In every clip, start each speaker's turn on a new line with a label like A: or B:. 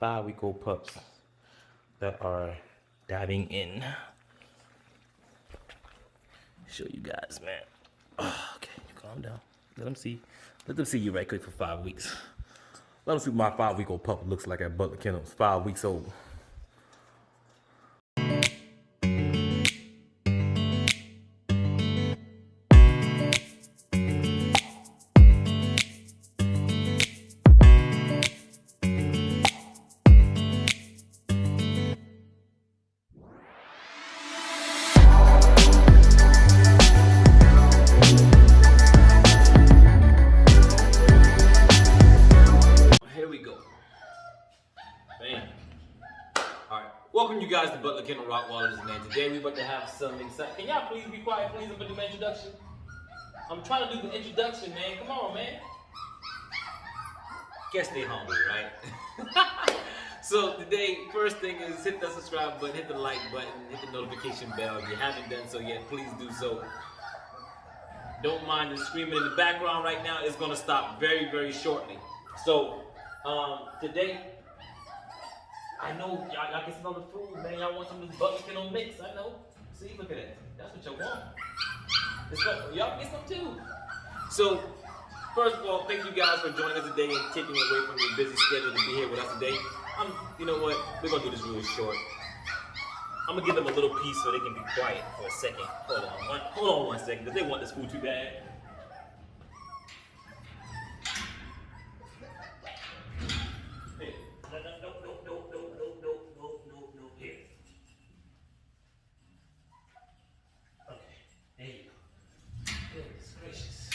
A: 5-week-old pups that are diving in. Show you guys, man. Okay, calm down. Let them see. Let them see you right quick for 5 weeks. Let them see what my 5-week-old pup looks like at Butler Kennels. 5 weeks old. Here we go. Man. Alright. Welcome you guys to Butler Kennels Rottweilers, man. Today we're about to have some exciting. Can y'all please be quiet, please? I'm gonna do my introduction. I'm trying to do the introduction, man. Come on, man. Guess they hungry, right? So today, first thing is hit the subscribe button, hit the like button, hit the notification bell. If you haven't done so yet, please do so. Don't mind the screaming in the background right now. It's gonna stop very, very shortly. So today, I know y'all can smell the food, man. Y'all want some of this Butler Kennels mix. I know. See, look at that. That's what y'all want. Y'all get some too. So, first of all, thank you guys for joining us today and taking away from your busy schedule to be here with us today. You know what? We're gonna do this really short. I'm gonna give them a little piece so they can be quiet for a second. Hold on one second, because they want this food too bad. Here. No. Here. Okay, there you go. Goodness gracious.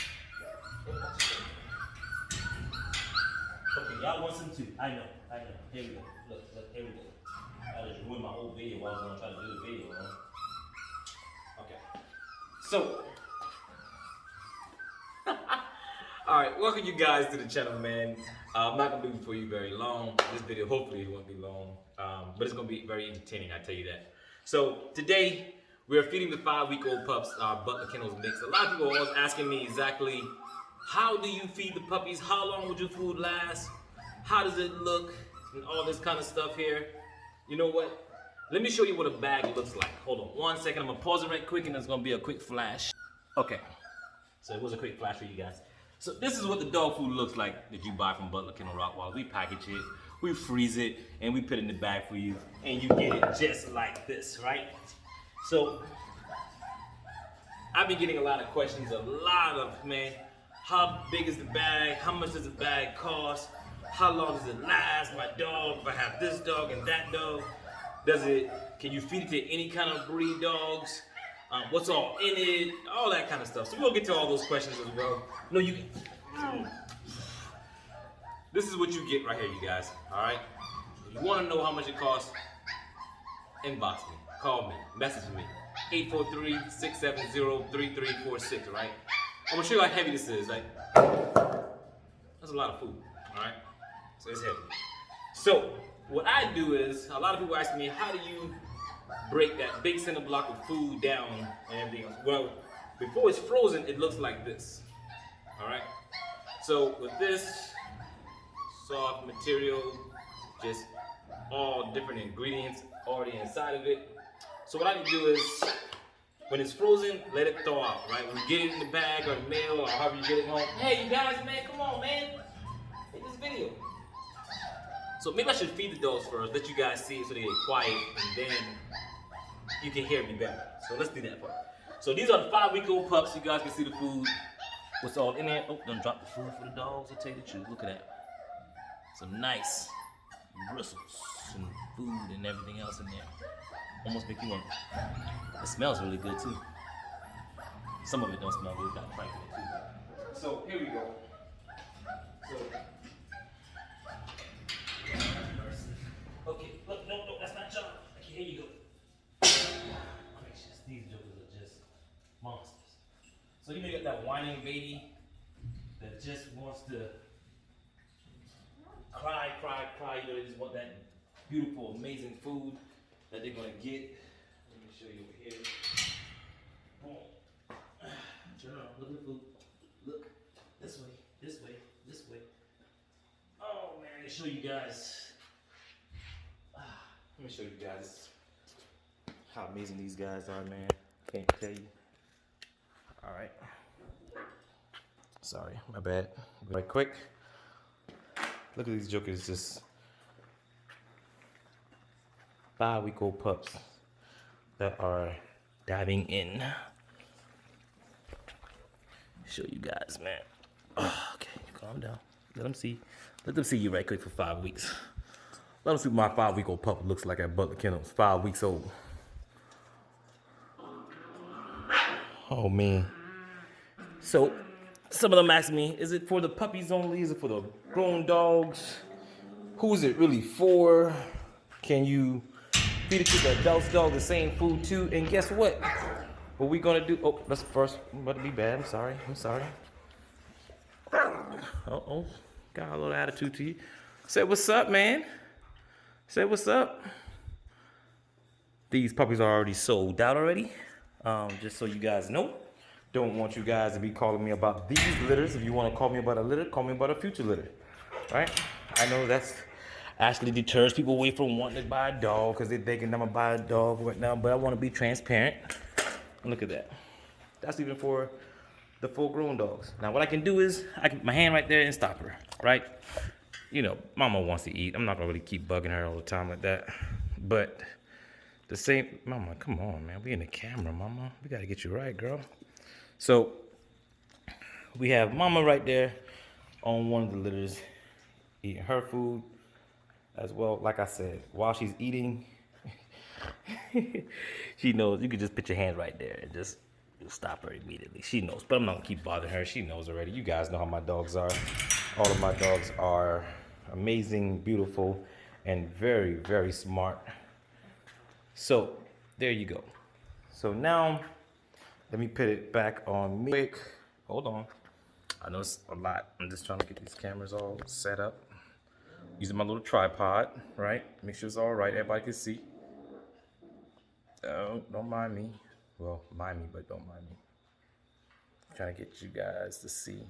A: Okay, y'all want some too. I know. Here we go. Look, here we go. I just ruined my whole video while I was gonna try to do the video, huh? Okay. So, alright, welcome you guys to the channel, man. I'm not gonna be for you very long. This video hopefully it won't be long. But it's gonna be very entertaining, I tell you that. So today we're feeding the 5-week-old pups our Butler Kennels mix. A lot of people are always asking me exactly how do you feed the puppies? How long would your food last? How does it look? And all this kind of stuff here. You know what? Let me show you what a bag looks like. Hold on one second. I'm gonna pause it right quick and it's gonna be a quick flash. Okay. So it was a quick flash for you guys. So this is what the dog food looks like that you buy from Butler Kennels Rottweilers. We package it, we freeze it, and we put it in the bag for you. And you get it just like this, right? So I've been getting a lot of questions, man, how big is the bag? How much does the bag cost? How long does it last? My dog, if I have this dog and that dog, can you feed it to any kind of breed dogs? What's all in it? All that kind of stuff. So we'll get to all those questions as well. No, you can. This is what you get right here, you guys. All right. If you want to know how much it costs, inbox me, call me, message me. 843-670-3346. Right. I'm gonna show you how heavy this is. Like, that's a lot of food. All right. So it's heavy. So what I do is, a lot of people ask me, how do you break that big cinder block of food down and everything else? Well, before it's frozen, it looks like this. All right. So with this soft material, just all different ingredients already inside of it. So what I do is, when it's frozen, let it thaw out. Right. When you get it in the bag or the mail or however you get it home. Hey, you guys, man, come on, man. Make this video. So maybe I should feed the dogs first, let you guys see it so they get quiet, and then you can hear me better. So let's do that part. So these are the 5-week-old pups. You guys can see the food. What's all in there? Oh, don't drop the food for the dogs. I'll tell you the truth. Look at that. Some nice bristles and food and everything else in there. Almost make you want. It smells really good too. Some of it don't smell good. Got fried too. So here we go. So. Okay, look, no, that's not John. Okay, here you go. Gracious, these jokers are just monsters. So you got that whining baby that just wants to cry. You know, they just want that beautiful, amazing food that they're gonna get. Let me show you over here. Boom. Turn around, look at the food. Look, this way. Oh man, I can show you guys Let me show you guys how amazing these guys are, man. Can't tell you. All right. Sorry, my bad. Right quick. Look at these jokers, just 5-week-old pups that are diving in. Show you guys, man. Oh, okay, calm down. Let them see. Let them see you right quick for 5 weeks. Let them see what my 5-week-old pup looks like at Butler Kennels. 5 weeks old. Oh man. So some of them ask me, is it for the puppies only? Is it for the grown dogs? Who is it really for? Can you feed it to the adult dog the same food too? And guess what? What we gonna do? Oh, that's first. I'm about to be bad. I'm sorry. Uh-oh. Got a little attitude to you. Say what's up, man. Say what's up. These puppies are already sold out already. Just so you guys know. Don't want you guys to be calling me about these litters. If you want to call me about a litter, call me about a future litter. Right? I know that's actually deters people away from wanting to buy a dog because they're thinking I'm going to buy a dog right now. But I want to be transparent. Look at that. That's even for the full-grown dogs. Now, what I can do is I can put my hand right there and stop her. Right? You know, mama wants to eat. I'm not going to really keep bugging her all the time like that. But the same, mama, come on, man. We in the camera, mama. We got to get you right, girl. So we have mama right there on one of the litters eating her food as well. Like I said, while she's eating, she knows. You can just put your hand right there and just stop her immediately. She knows, but I'm not gonna keep bothering her. She knows already. You guys know how my dogs are. All of my dogs are amazing, beautiful, and very, very smart. So there you go. So now, let me put it back on me. Hold on. I know it's a lot. I'm just trying to get these cameras all set up. Using my little tripod, right? Make sure it's all right. Everybody can see. Don't mind me. Well, mind me, but don't mind me. I'm trying to get you guys to see.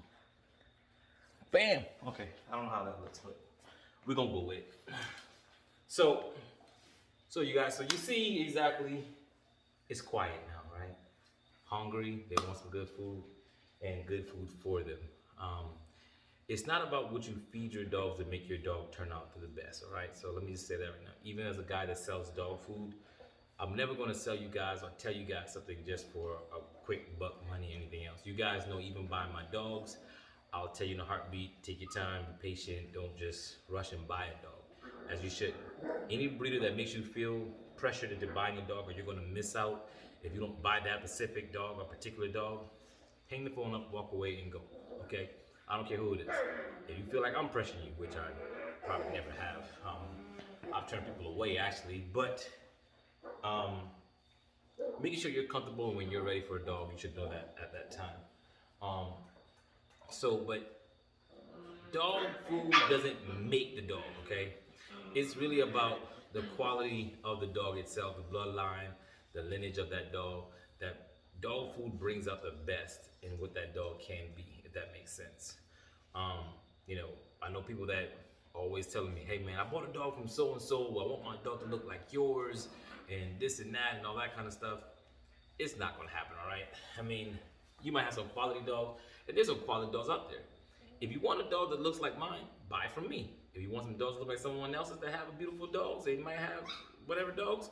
A: Bam! Okay, I don't know how that looks, but we're gonna go with it. So you guys, so you see exactly, it's quiet now, right? Hungry, they want some good food, and good food for them. It's not about what you feed your dogs to make your dog turn out to the best, all right? So let me just say that right now. Even as a guy that sells dog food, I'm never gonna sell you guys or tell you guys something just for a quick buck money or anything else. You guys know even buying my dogs, I'll tell you in a heartbeat, take your time, be patient, don't just rush and buy a dog, as you should. Any breeder that makes you feel pressured into buying a dog or you're gonna miss out if you don't buy that specific dog or particular dog, hang the phone up, walk away and go, okay? I don't care who it is. If you feel like I'm pressuring you, which I probably never have, I've turned people away actually, but making sure you're comfortable when you're ready for a dog, you should know that at that time. But dog food doesn't make the dog, okay? It's really about the quality of the dog itself, the bloodline, the lineage of that dog. That dog food brings out the best in what that dog can be, if that makes sense. You know, I know people that always telling me, hey man, I bought a dog from so and so, I want my dog to look like yours, and this and that, and all that kind of stuff. It's not gonna happen, all right? I mean, you might have some quality dogs, and there's some quality dogs out there. If you want a dog that looks like mine, buy from me. If you want some dogs that look like someone else's that have beautiful dogs, they might have whatever dogs,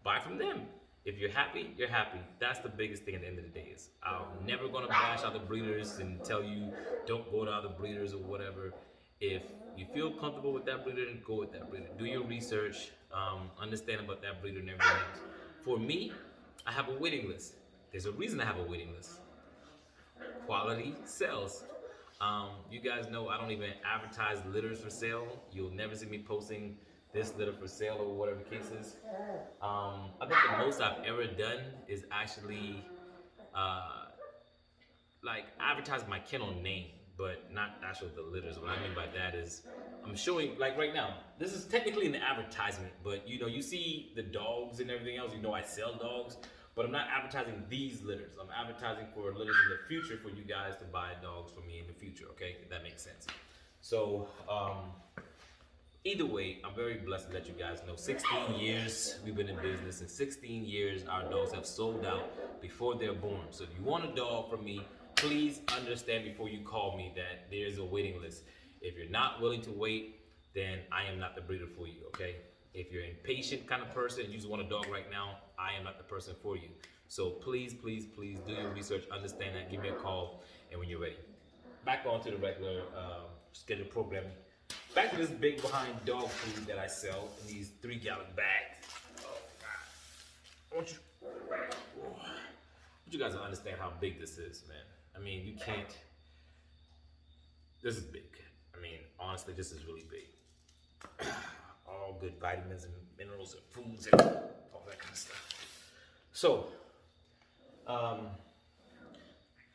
A: buy from them. If you're happy, you're happy. That's the biggest thing at the end of the day is I'm never gonna bash other breeders and tell you don't go to other breeders or whatever. If you feel comfortable with that breeder, then go with that breeder. Do your research, understand about that breeder and everything else. For me, I have a waiting list. There's a reason I have a waiting list. Quality sells. You guys know I don't even advertise litters for sale. You'll never see me posting this litter for sale or whatever the case is. I think the most I've ever done is actually like advertise my kennel name, but not actually the litters. What I mean by that is I'm showing, like right now, this is technically an advertisement, but you know, you see the dogs and everything else, you know I sell dogs, but I'm not advertising these litters. I'm advertising for litters in the future for you guys to buy dogs from me in the future, okay? If that makes sense. So, Either way, I'm very blessed to let you guys know. 16 years we've been in business. In 16 years, our dogs have sold out before they're born. So if you want a dog from me, please understand before you call me that there's a waiting list. If you're not willing to wait, then I am not the breeder for you, okay? If you're an impatient kind of person and you just want a dog right now, I am not the person for you. So please, please, please do your research, understand that, give me a call, and when you're ready. Back on to the regular scheduled programming. Back to this big behind dog food that I sell in these 3-gallon bags. Oh God! I want you guys to understand how big this is, man. I mean, you can't. This is big. I mean, honestly, this is really big. All good vitamins and minerals and foods and all that kind of stuff. So,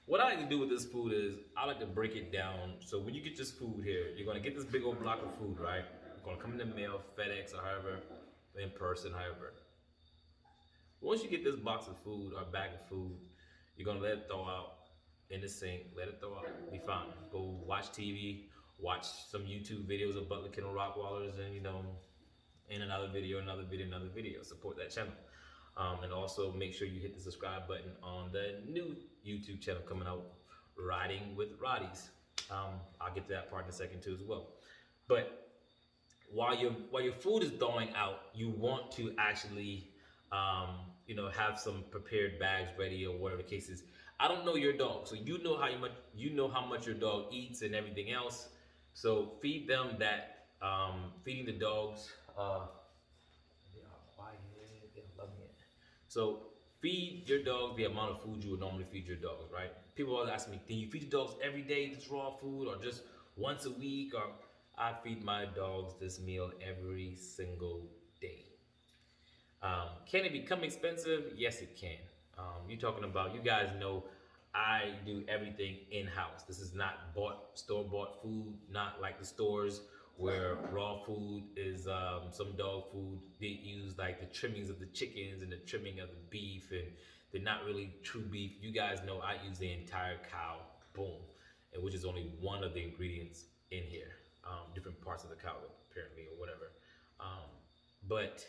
A: what I like to do with this food is I like to break it down. So when you get this food here, you're gonna get this big old block of food, right? It's gonna come in the mail, FedEx, or however, in person, however. Once you get this box of food or bag of food, you're gonna let it thaw out in the sink, let it thaw out, be fine. Go watch TV, watch some YouTube videos of Butler Kennels Rottweilers, and in another video, support that channel. And also make sure you hit the subscribe button on the new YouTube channel coming out, Riding with Roddies. I'll get to that part in a second too as well. But while your food is thawing out, you want to actually have some prepared bags ready or whatever the case is. I don't know your dog, so you know how much your dog eats and everything else. So feed them that. Feeding the dogs. They are quiet. They're loving it. So feed your dog the amount of food you would normally feed your dogs, right? People always ask me, can you feed your dogs every day this raw food or just once a week? Or I feed my dogs this meal every single day. Can it become expensive? Yes, it can. You're talking about, you guys know I do everything in-house. This is not store-bought food, not like the stores where raw food is some dog food. They use like the trimmings of the chickens and the trimming of the beef, and they're not really true beef. You guys know I use the entire cow, boom, and which is only one of the ingredients in here. Different parts of the cow, apparently, or whatever. But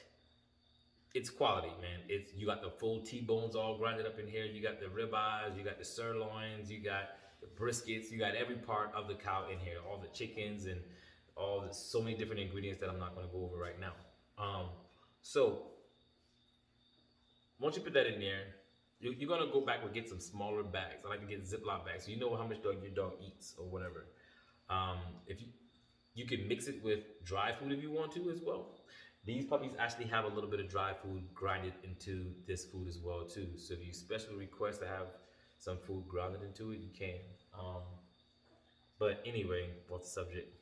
A: it's quality, man. You got the full T-bones all grinded up in here. You got the ribeyes, you got the sirloins, you got the briskets, you got every part of the cow in here. All the chickens and so many different ingredients that I'm not going to go over right now. So once you put that in there, you're going to go back and get some smaller bags. I like to get Ziploc bags, so you know how much your dog eats or whatever. If you can mix it with dry food if you want to as well. These puppies actually have a little bit of dry food grinded into this food as well too. So if you specially request to have some food grounded into it, you can. But anyway, what's the subject?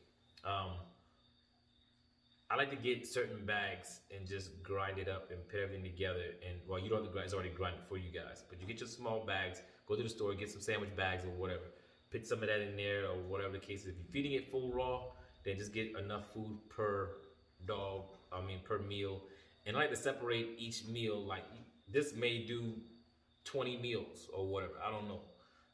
A: I like to get certain bags and just grind it up and put everything together. And well, you don't have to grind; it's already grinded for you guys. But you get your small bags, go to the store, get some sandwich bags or whatever. Put some of that in there or whatever the case is. If you're feeding it full raw, then just get enough food per meal. And I like to separate each meal. Like this may do 20 meals or whatever. I don't know.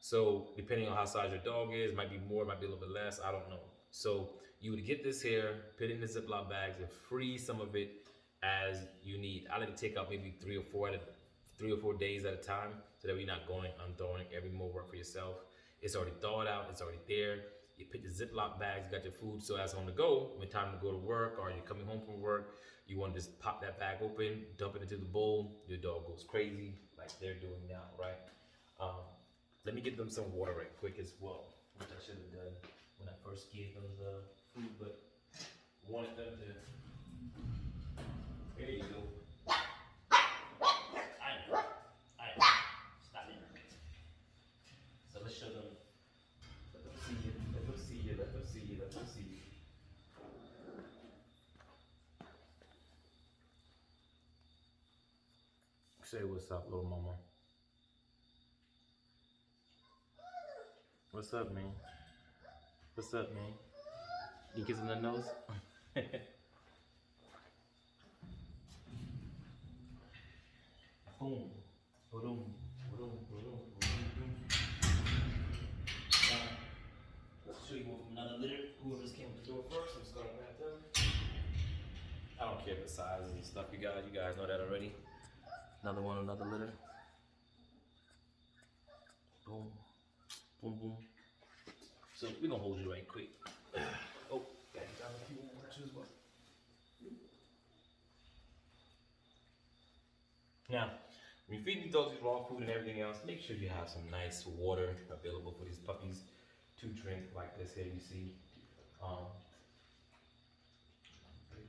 A: So depending on how size your dog is, might be more, might be a little bit less. I don't know. So you would get this here, put it in the Ziploc bags, and freeze some of it as you need. I like to take out maybe 3 or 4 days at a time, so that we're not going unthrowing every more work for yourself. It's already thawed out. It's already there. You put the Ziploc bags, you got your food, so as on the go, when time to go to work or you're coming home from work, you want to just pop that bag open, dump it into the bowl, your dog goes crazy like they're doing now, right? Let me get them some water right quick as well, which I should have done when I first gave them the food, but wanted them to. There you go. I know. Stop it. So let's show them. Let them see you. Let them see you. Let them see you. Let them see you. Say what's up, little mama. What's up, man? What's up, man? You kissing the nose? Boom. Boom. Boom. Boom. Boom. Let's show you one from another litter. Whoever's came to the door first, I'm just gonna grab them. don't care the sizes and stuff. You guys know that already. Another one, another litter. Boom, boom, boom. So we're gonna hold you right quick. Oh, got a few more as well. Now, when you feed these dogs raw food and everything else, make sure you have some nice water available for these puppies to drink, like this here you see.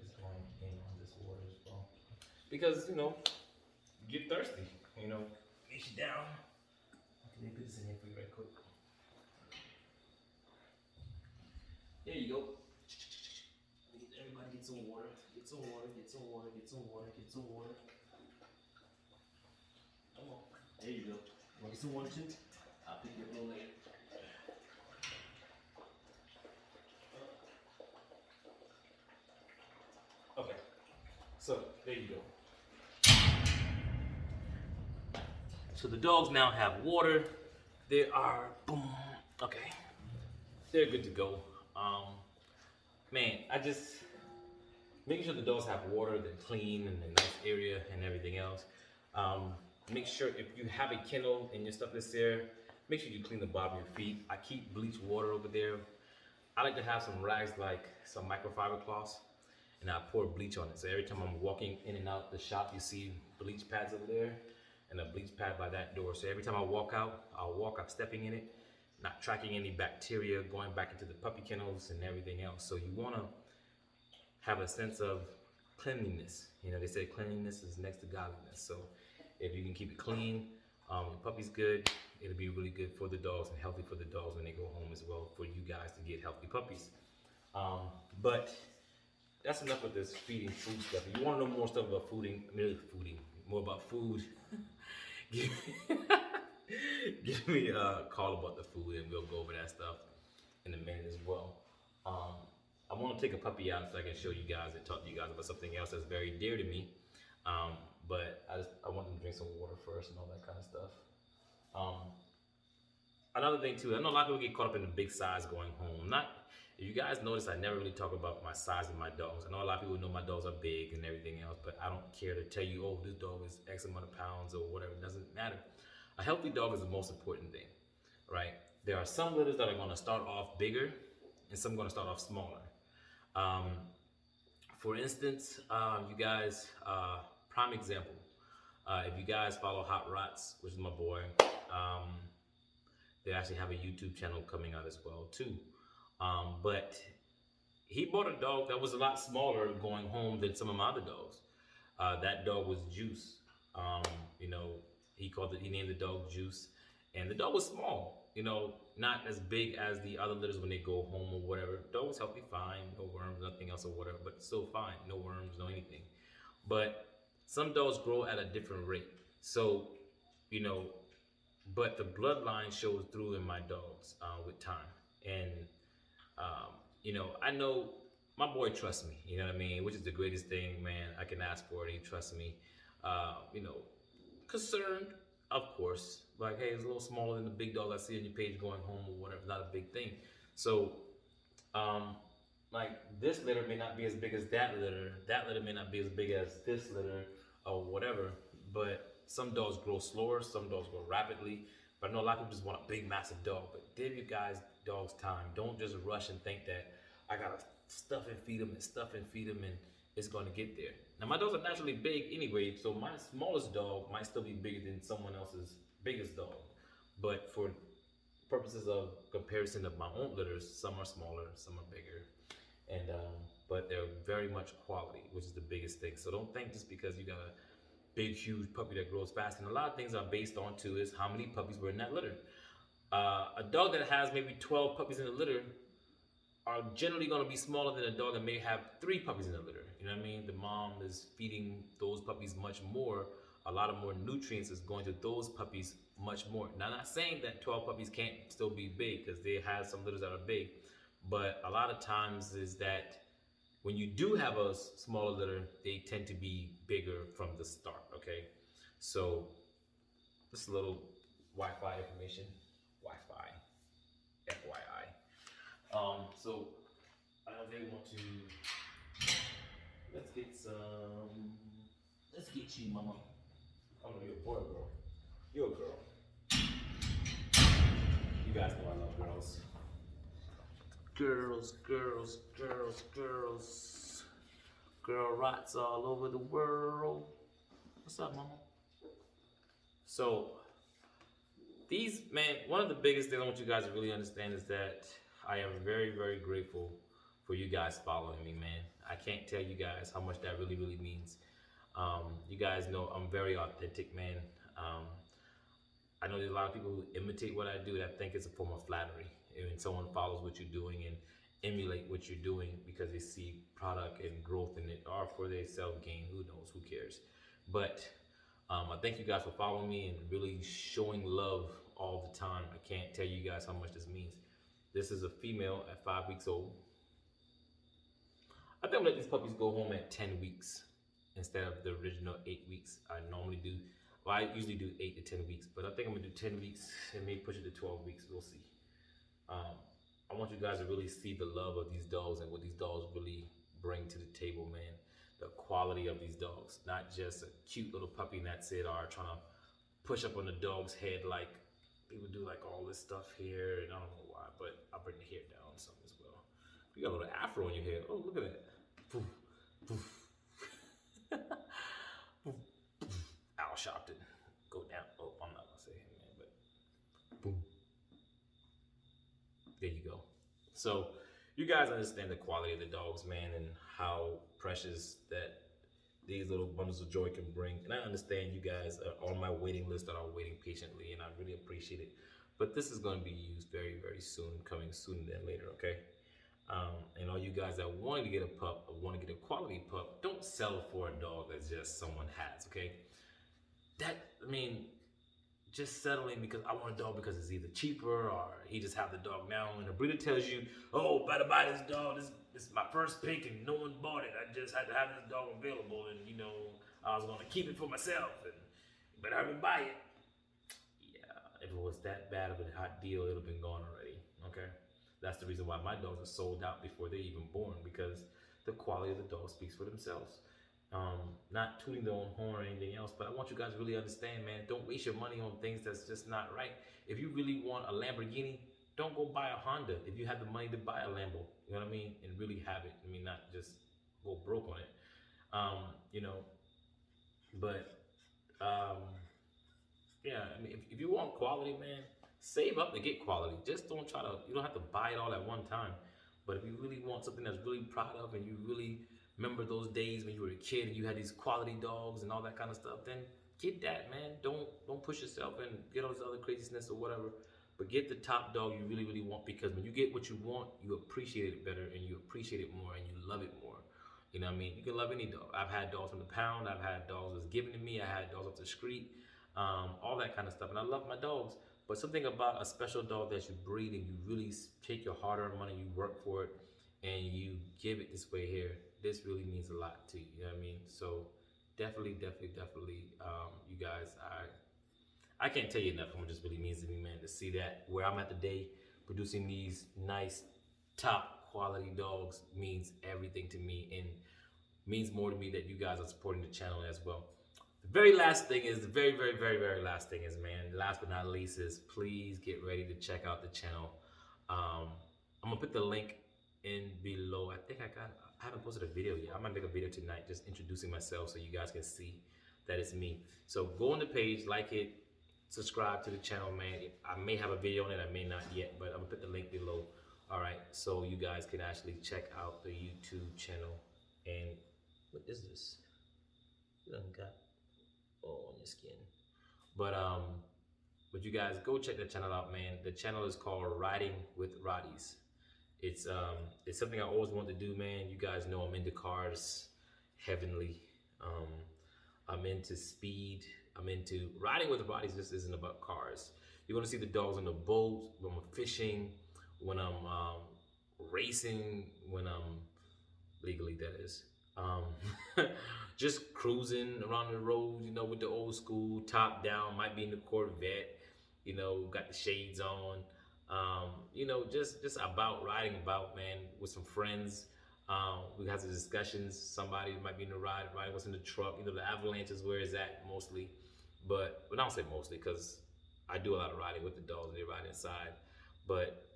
A: Just going in on this water as well, because you get thirsty. Get you down. Let me put this in here for you right quick. There you go. Everybody get some water. Get some water. Get some water. Get some water. Get some water. Come on. There you go. Want to get some water too? I'll pick you up a little later. Okay. So there you go. So the dogs now have water. They are boom. Okay. They're good to go. Man, I just making sure the dogs have water, they're clean and a nice area and everything else. Make sure if you have a kennel and your stuff is there, make sure you clean the bottom of your feet. I keep bleach water over there. I like to have some rags, like some microfiber cloths, and I pour bleach on it. So every time I'm walking in and out the shop, you see bleach pads over there and a bleach pad by that door. So every time I walk out, I'm stepping in it, not tracking any bacteria going back into the puppy kennels and everything else. So you want to have a sense of cleanliness. They say cleanliness is next to godliness. So if you can keep it clean, your puppy's good, it'll be really good for the dogs and healthy for the dogs when they go home as well, for you guys to get healthy puppies. But that's enough of this feeding food stuff. If you want to know more stuff about more about food, give me a call about the food and we'll go over that stuff in a minute as well. I want to take a puppy out so I can show you guys and talk to you guys about something else that's very dear to me. But I want them to drink some water first and all that kind of stuff. Another thing too, I know a lot of people get caught up in the big size going home. If you guys notice, I never really talk about my size of my dogs. I know a lot of people know my dogs are big and everything else, but I don't care to tell you, oh, this dog is X amount of pounds or whatever. It doesn't matter. A healthy dog is the most important thing, right? There are some litters that are going to start off bigger and some going to start off smaller. For instance, you guys, prime example, if you guys follow Hot Rots, which is my boy, they actually have a YouTube channel coming out as well too. But he bought a dog that was a lot smaller going home than some of my other dogs. That dog was Juice. He named the dog Juice, and the dog was small. Not as big as the other litters when they go home or whatever. Dog was healthy, fine, no worms, nothing else or whatever, but still fine, no worms, no anything. But some dogs grow at a different rate. So, but the bloodline shows through in my dogs with time. And, I know my boy trusts me, you know what I mean? Which is the greatest thing, man, I can ask for. He trusts me. Concerned, of course. Like, hey, it's a little smaller than the big dog I see on your page going home or whatever. Not a big thing. So, like, this litter may not be as big as that litter. That litter may not be as big as this litter or whatever. But some dogs grow slower. Some dogs grow rapidly. But I know a lot of people just want a big, massive dog. But give you guys dogs time. Don't just rush and think that I gotta stuff and feed them and it's gonna get there. Now my dogs are naturally big anyway, so my smallest dog might still be bigger than someone else's biggest dog. But for purposes of comparison of my own litters, some are smaller, some are bigger, and but they're very much quality, which is the biggest thing. So don't think just because you got a big, huge puppy that grows fast, and a lot of things are based on too is how many puppies were in that litter. A dog that has maybe 12 puppies in the litter are generally going to be smaller than a dog that may have 3 puppies in the litter. You know what I mean? The mom is feeding those puppies much more. A lot of more nutrients is going to those puppies much more. Now, I'm not saying that 12 puppies can't still be big, because they have some litters that are big. But a lot of times is that when you do have a smaller litter, they tend to be bigger from the start, okay? So, just a little Wi-Fi information. Wi-Fi, FYI. So I know they want to, let's get some get you, mama. I don't know, you're a boy or girl. You're a girl. You guys know I love girls. Girls, girls, girls, girls. Girl rots all over the world. What's up, mama? So, these, man, one of the biggest things I want you guys to really understand is that I am very, very grateful for you guys following me, man. I can't tell you guys how much that really, really means. You guys know I'm very authentic, man. I know there's a lot of people who imitate what I do that think it's a form of flattery. When someone follows what you're doing and emulate what you're doing because they see product and growth in it, or for their self gain, who knows, who cares. But I thank you guys for following me and really showing love all the time. I can't tell you guys how much this means. This is a female at 5 weeks old. I think I'm gonna let these puppies go home at 10 weeks instead of the original 8 weeks I normally do. Well, I usually do 8 to 10 weeks, but I think I'm gonna do 10 weeks and maybe push it to 12 weeks. We'll see. I want you guys to really see the love of these dogs and what these dogs really bring to the table, man. The quality of these dogs, not just a cute little puppy and that's it, or trying to push up on the dog's head like people do, like all this stuff here, and I don't know why, but I'll bring the hair down some as well. You got a little afro on your head. Oh, look at that. Poof, poof. Poof, poof. Al Sharpton. Go down. Oh, I'm not gonna say him, man, but boom. There you go. So you guys understand the quality of the dogs, man, and how precious that these little bundles of joy can bring. And I understand you guys are on my waiting list that are waiting patiently, and I really appreciate it. But this is going to be used very, very soon, coming sooner than later, okay? And all you guys that want to get a pup or want to get a quality pup, don't settle for a dog that just someone has, okay? Just settling because I want a dog because it's either cheaper or he just have the dog now. And the breeder tells you, oh, better buy this dog. This is my first pick and no one bought it. I just had to have this dog available, and you know, I was gonna keep it for myself, and you better have me buy it. Yeah, if it was that bad of a hot deal, it would have been gone already, okay? That's the reason why my dogs are sold out before they're even born, because the quality of the dog speaks for themselves. Not tooting their own horn or anything else, but I want you guys to really understand, man, don't waste your money on things that's just not right. If you really want a Lamborghini, don't go buy a Honda if you have the money to buy a Lambo, you know what I mean? And really have it. I mean, not just go broke on it. You know, but yeah, I mean, if you want quality, man, save up to get quality. Just don't try to, you don't have to buy it all at one time. But if you really want something that's really proud of, and you really remember those days when you were a kid and you had these quality dogs and all that kind of stuff, then get that, man. Don't push yourself and get all this other craziness or whatever. But get the top dog you really, really want, because when you get what you want, you appreciate it better and you appreciate it more and you love it more. You know what I mean? You can love any dog. I've had dogs from the pound. I've had dogs that was given to me. I had dogs off the street, all that kind of stuff. And I love my dogs. But something about a special dog that you breed and you really take your hard-earned money, you work for it, and you give it this way here, this really means a lot to you. You know what I mean? So definitely, you guys, I can't tell you enough how much this really means to me, man, to see that where I'm at today, producing these nice, top quality dogs means everything to me, and means more to me that you guys are supporting the channel as well. The very last thing is, the very last thing is, man, last but not least is, please get ready to check out the channel. I'm gonna put the link in below. I haven't posted a video yet. I might make a video tonight just introducing myself so you guys can see that it's me. So go on the page, like it, subscribe to the channel, man. I may have a video on it, I may not yet, but I'm gonna put the link below. All right, so you guys can actually check out the YouTube channel. And what is this? You done got on your skin. But you guys go check the channel out, man. The channel is called Riding with Rotties. It's something I always wanted to do, man. You guys know I'm into cars heavenly. I'm into speed. I'm into riding with Rotties. This isn't about cars. You're gonna see the dogs on the boat, when I'm fishing, when I'm racing, when I'm legally, that is. Just cruising around the road, you know, with the old school top down, might be in the Corvette, you know, got the shades on, you know, just about riding about, man, with some friends. We had some discussions. Somebody might be in the ride, right? Was in the truck. You know, the avalanche is where it's at mostly. But I don't say mostly because I do a lot of riding with the dogs. They ride inside. But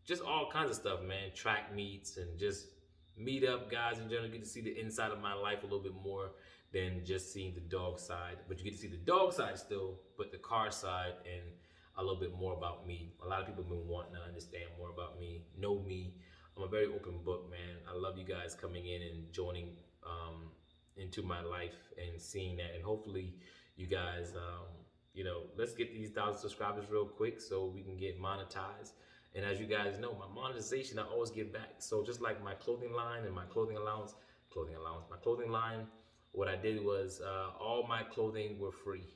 A: just all kinds of stuff, man. Track meets and just meet up guys in general. Get to see the inside of my life a little bit more than just seeing the dog side. But you get to see the dog side still, but the car side and a little bit more about me. A lot of people have been wanting to understand more about me, know me. I'm a very open book, man. I love you guys coming in and joining into my life and seeing that. And hopefully you guys, let's get these 1,000 subscribers real quick so we can get monetized. And as you guys know, my monetization, I always give back. So just like my clothing line and my my clothing line, what I did was all my clothing were free.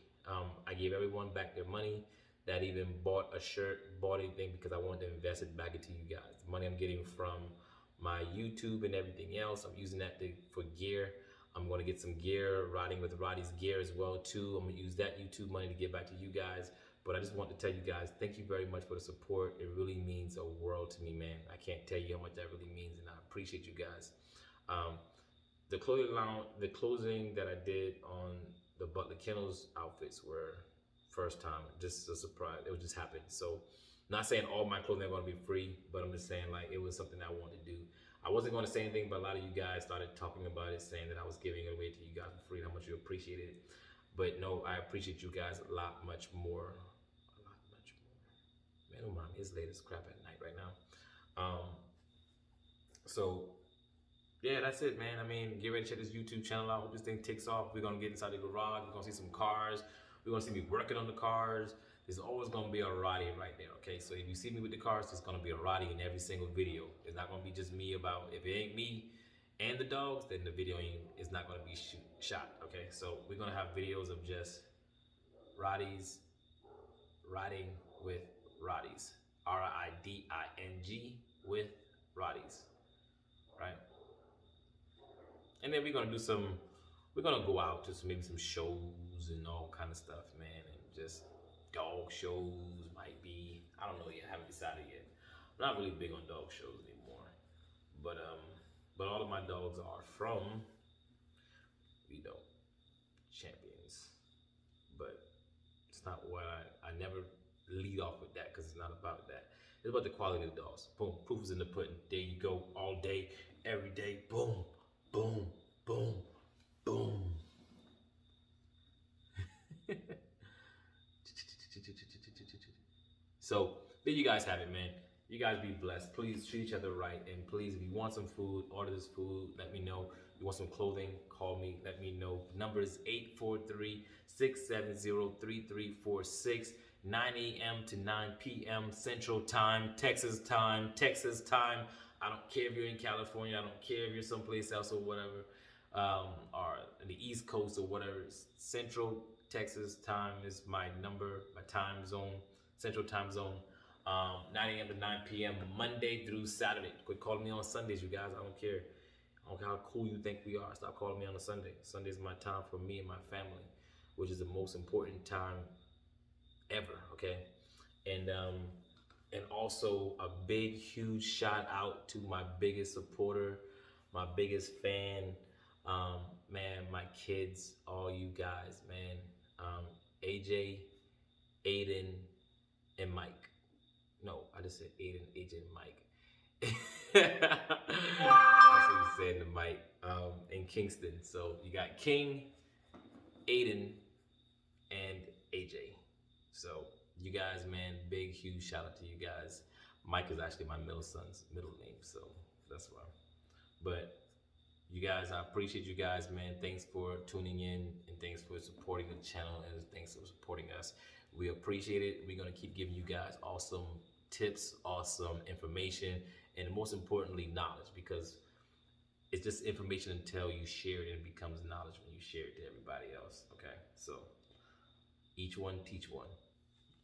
A: I gave everyone back their money that even bought a shirt, bought anything because I wanted to invest it back into you guys. The money I'm getting from my YouTube and everything else, I'm using that for gear. I'm going to get some gear, riding with Roddy's gear as well too. I'm going to use that YouTube money to give back to you guys. But I just want to tell you guys, thank you very much for the support. It really means a world to me, man. I can't tell you how much that really means, and I appreciate you guys. The closing that I did on the Butler Kennels outfits were first time, just a surprise. It would just happen. So, not saying all my clothing are going to be free, but I'm just saying like it was something I wanted to do. I wasn't going to say anything, but a lot of you guys started talking about it, saying that I was giving it away to you guys for free, and how much you appreciated it. But no, I appreciate you guys a lot much more. A lot much more. Man, oh my, it's late as crap at night right now. So yeah, that's it, man. I mean, get ready to check this YouTube channel out. Hope this thing takes off. We're gonna get inside the garage. We're gonna see some cars. We're gonna see me working on the cars. There's always gonna be a Roddy right there, okay? So if you see me with the cars, there's gonna be a Roddy in every single video. It's not gonna be just me about, if it ain't me and the dogs, then the video is not gonna be shot, okay? So we're gonna have videos of just Roddies riding with Roddies. RIDING with Roddies, right? And then we're gonna go out to maybe some shows and all kind of stuff, man, and just dog shows might be. I don't know yet. I haven't decided yet. I'm not really big on dog shows anymore, but all of my dogs are from, champions. But it's not what I never lead off with that because it's not about that. It's about the quality of the dogs. Boom, proof is in the pudding. There you go, all day, every day. Boom, boom, boom, boom. So there you guys have it, man. You guys be blessed. Please treat each other right. And please, if you want some food, order this food. Let me know. If you want some clothing, call me. Let me know. The number is 843-670-3346. 9 a.m. to 9 p.m. Central Time, Texas Time, Texas Time. I don't care if you're in California. I don't care if you're someplace else or whatever, or the East Coast or whatever. Central Texas Time is my number, my time zone, Central Time Zone. 9 a.m. to 9 p.m. Monday through Saturday. Quit calling me on Sundays, you guys. I don't care. I don't care how cool you think we are. Stop calling me on a Sunday. Sunday is my time for me and my family, which is the most important time ever. Okay, and also a big, huge shout out to my biggest supporter, my biggest fan, man, my kids, all you guys, man, AJ, Aiden, and Mike. No, I just said Aiden, AJ, and Mike. That's what you said to Mike, in Kingston. So you got King, Aiden, and AJ. So you guys, man, big, huge shout out to you guys. Mike is actually my middle son's middle name, so that's why. But you guys, I appreciate you guys, man. Thanks for tuning in and thanks for supporting the channel and thanks for supporting us. We appreciate it. We're gonna keep giving you guys awesome tips, awesome information, and most importantly, knowledge, because it's just information until you share it and it becomes knowledge when you share it to everybody else. Okay, so each one teach one.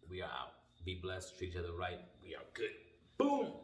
A: We are out. Be blessed. Treat each other right. We are good. Boom.